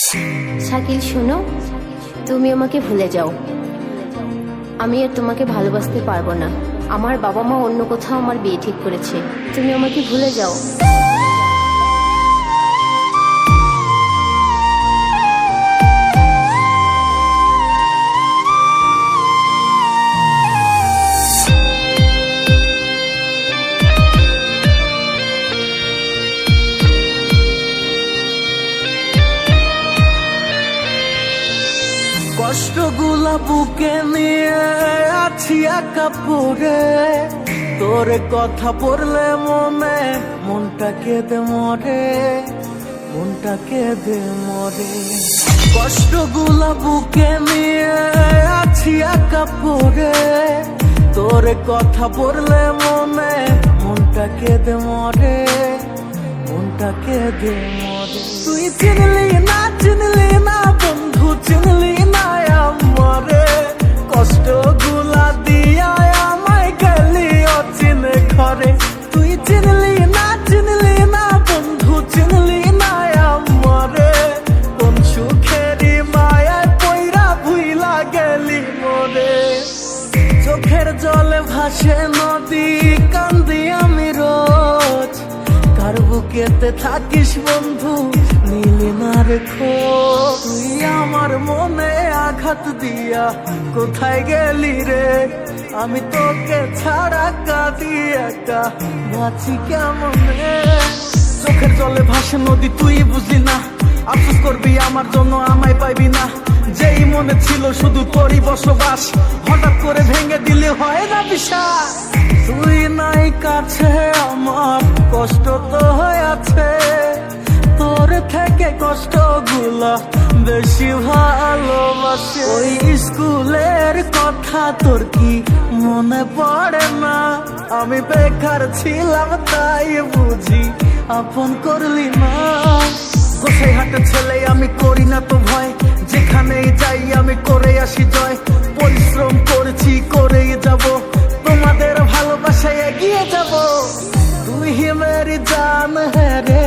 শাকিল শোনো, তুমি আমাকে ভুলে যাও। আমি আর তোমাকে ভালোবাসতে পারবো না। আমার বাবা মা অন্য কোথাও আমার বিয়ে ঠিক করেছে। তুমি আমাকে ভুলে যাও। কষ্টগুলা বুকে নিয়ে আছি একা পড়ে, তোর কথা পড়লে মনটা কেঁদে মরে, মনটা কেঁদে মরে। কষ্টগুলা বুকে নিয়ে আছি একা পড়ে, তোর কথা পড়লে মনটা কেঁদে মরে, মনটা কেঁদে মরে। তুই চিনলি না বন্ধু, চিনলি না আমারে, কষ্ট গুলা দিয়া আমায় গেলি অচিনে ঘরে। তুই চিনলি না বন্ধু, চিনলি না আমারে, কোন সুখেরই মায়ায় পইরা ভুইলা গেলি মরে। চোখের জলে ভাসে নদী, কান্দি আমি রোজ, কার বুকেতে থাকিস বন্ধু নিলি না রেখো। তুই আমার মনে আঘাত দিয়া কোথায় গেলি রে, আমি তোকে ছাড়া কাঁদি একা বাঁচি কেমনে। চোখের জলে ভাসে নদী, তুই বুঝলি না, আফসোস করবি আমার জন্য আমায় পাইবি না। যেই মনে ছিল শুধু তোরই বসবাস, হঠাৎ করে ভেঙে দিলে হয় না বিশ্বাস। তুই নাই কাছে আমার কষ্ট তো হয়ে আছে, তোর থেকে কষ্ট গুলা বেশি ভালোবাসে। ওই স্কুলের কথা তোর কি মনে পড়ে না, আমি বেকার ছিলাম তাই বুঝি আপন করলি না। কোথায় হাটে ছেলে আমি করি না তো ভয়, যেখানেই যাই আমি করে আসি জয়। পরিশ্রম করেছি করেই যাব, তোমাদের ভালোবাসায় এগিয়ে যাব। তুই হি মেরি জান है रे,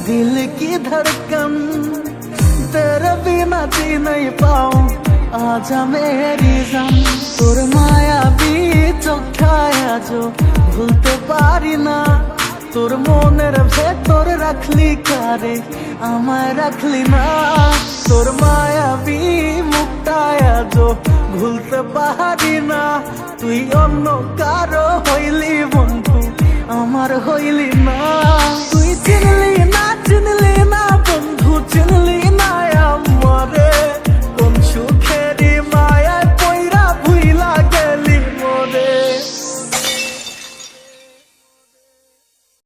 दिल की धड़कन, तेरे बिना जी नहीं पाऊं, आजा मेरी जान। তোর মায়াবী চোখায়া जो ভুলতে পারি না, তোর মনের ভেতর রাখলি কারে আমায় রাখলি না। তোর মায়াবী মুখটায়া जो ভুলতে পারি না, তুই অন্য কারো হইলি বন্ধু আমার হইলি না। তুই চিনলি না বন্ধু,